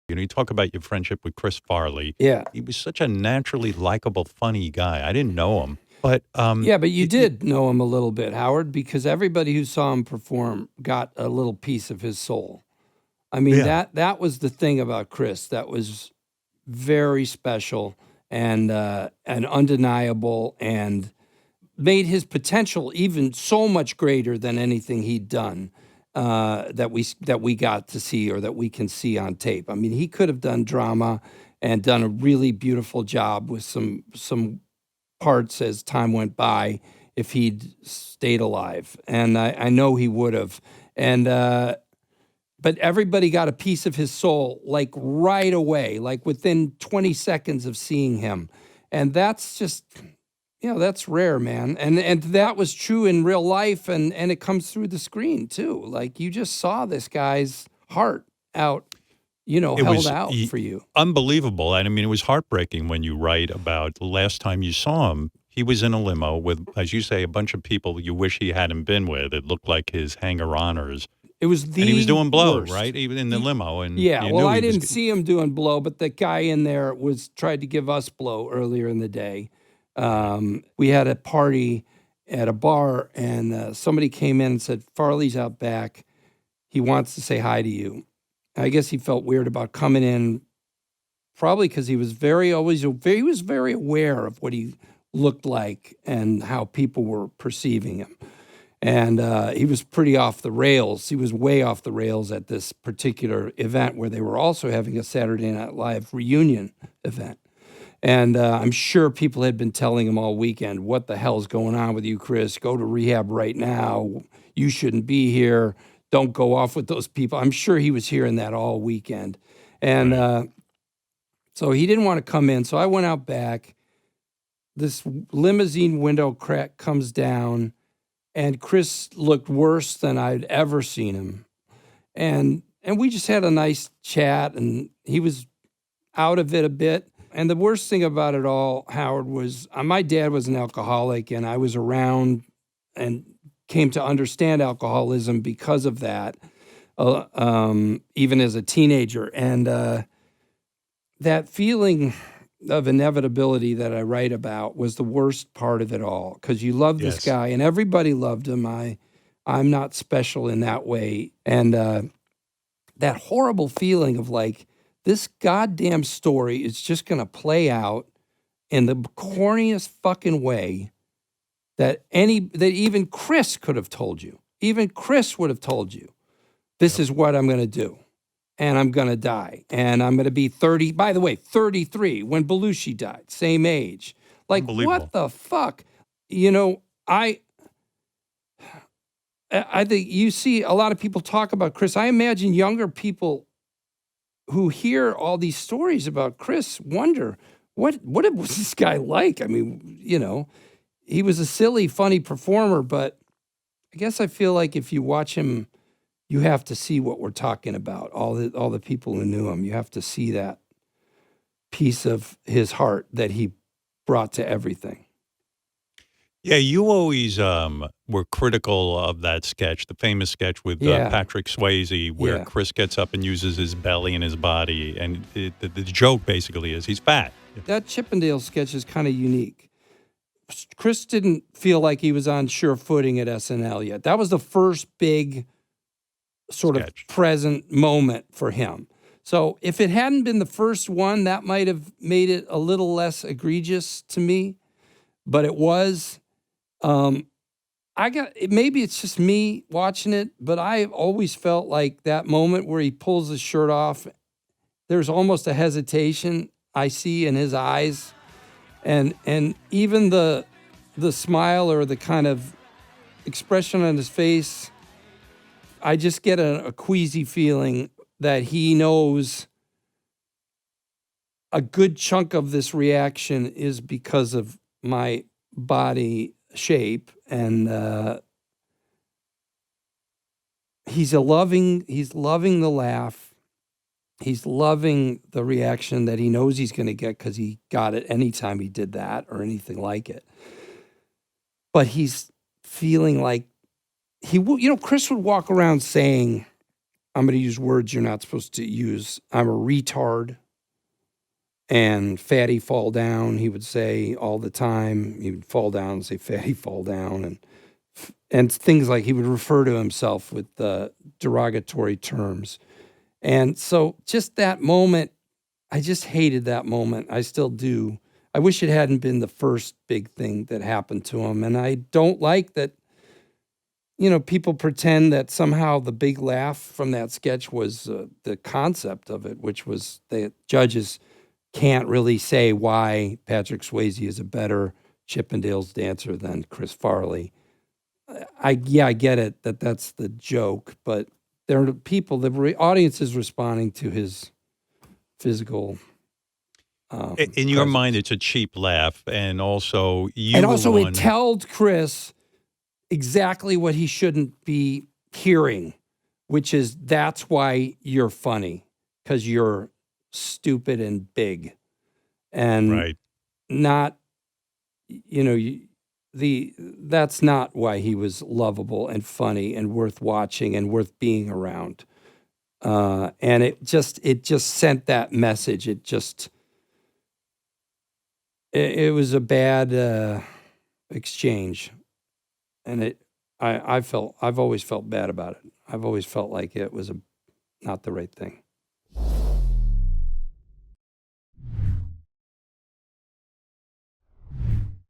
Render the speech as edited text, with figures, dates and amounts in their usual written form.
You talk about your friendship with Chris Farley. Yeah. He was such a naturally likable, funny guy. I didn't know him, but Yeah, but you did know him a little bit, Howard, because everybody who saw him perform got a little piece of his soul. I mean, yeah, that was the thing about Chris that was very special and undeniable, and made his potential even so much greater than anything he'd done that we got to see or that we can see on tape. I mean, he could have done drama and done a really beautiful job with some parts as time went by if he'd stayed alive, and I know he would have. And but everybody got a piece of his soul like right away, like within 20 seconds of seeing him. And that's just, that's rare, man. And that was true in real life, and it comes through the screen too. Like you just saw this guy's heart out, it held was out for you. unbelievable. And I mean, it was heartbreaking when you write about the last time you saw him. He was in a limo with, as you say, a bunch of people you wish he hadn't been with. It looked like his hanger-oners. It was And he was doing blow, worst. right? Even in the limo. And Yeah, you well, knew I he was. didn't see him doing blow, but the guy in there was tried to give us blow earlier in the day. We had a party at a bar, and somebody came in and said, Farley's out back. He wants to say hi to you. I guess he felt weird about coming in, probably because he was very aware of what he looked like and how people were perceiving him. And he was pretty off the rails. He was way off the rails at this particular event where they were also having a Saturday Night Live reunion event. And I'm sure people had been telling him all weekend, what the hell's going on with you, Chris? Go to rehab right now. You shouldn't be here. Don't go off with those people. I'm sure he was hearing that all weekend. And so he didn't want to come in. So I went out back. This limousine window crack comes down, and Chris looked worse than I'd ever seen him. And we just had a nice chat, and he was out of it a bit. And the worst thing about it all, Howard, was my dad was an alcoholic, and I was around and came to understand alcoholism because of that, even as a teenager. And that feeling of inevitability that I write about was the worst part of it all, because you love this guy, and everybody loved him. I'm not special in that way. And that horrible feeling of like, this goddamn story is just going to play out in the corniest fucking way that even Chris could have told you. Even Chris would have told you, this is what I'm going to do. And I'm going to die. And I'm going to be 30, by the way, 33 when Belushi died, same age. Like, what the fuck? I think you see a lot of people talk about Chris. I imagine younger people who hear all these stories about Chris wonder, what was this guy like? I mean, he was a silly, funny performer, but I guess I feel like if you watch him, you have to see what we're talking about. All the people who knew him, you have to see that piece of his heart that he brought to everything. Yeah, you always were critical of that sketch, the famous sketch with Patrick Swayze, where Chris gets up and uses his belly and his body, and the joke basically is he's fat. That Chippendales sketch is kind of unique. Chris didn't feel like he was on sure footing at SNL yet. That was the first big sort of present moment for him. So if it hadn't been the first one, that might have made it a little less egregious to me, but it was. Maybe it's just me watching it, but I've always felt like that moment where he pulls his shirt off, there's almost a hesitation I see in his eyes, and even the smile or the kind of expression on his face, I just get a queasy feeling that he knows a good chunk of this reaction is because of my body shape, and he's loving the laugh. He's loving the reaction that he knows he's going to get because he got it anytime he did that or anything like it. But he's feeling like Chris would walk around saying, I'm going to use words you're not supposed to use. I'm a retard. And fatty fall down, he would say all the time. He would fall down and say, fatty fall down. And things like he would refer to himself with derogatory terms. And so just that moment, I just hated that moment. I still do. I wish it hadn't been the first big thing that happened to him. And I don't like that, people pretend that somehow the big laugh from that sketch was the concept of it, which was the judges can't really say why Patrick Swayze is a better Chippendales dancer than Chris Farley. I get it that's the joke, but there are people, the audience is responding to his physical in your presence. mind, it's a cheap laugh, and also it told Chris exactly what he shouldn't be hearing, which is that's why you're funny, because you're stupid and big, and right. not, that's not why he was lovable and funny and worth watching and worth being around. And it just sent that message. It was a bad exchange, and I've always felt bad about it. I've always felt like it was not the right thing.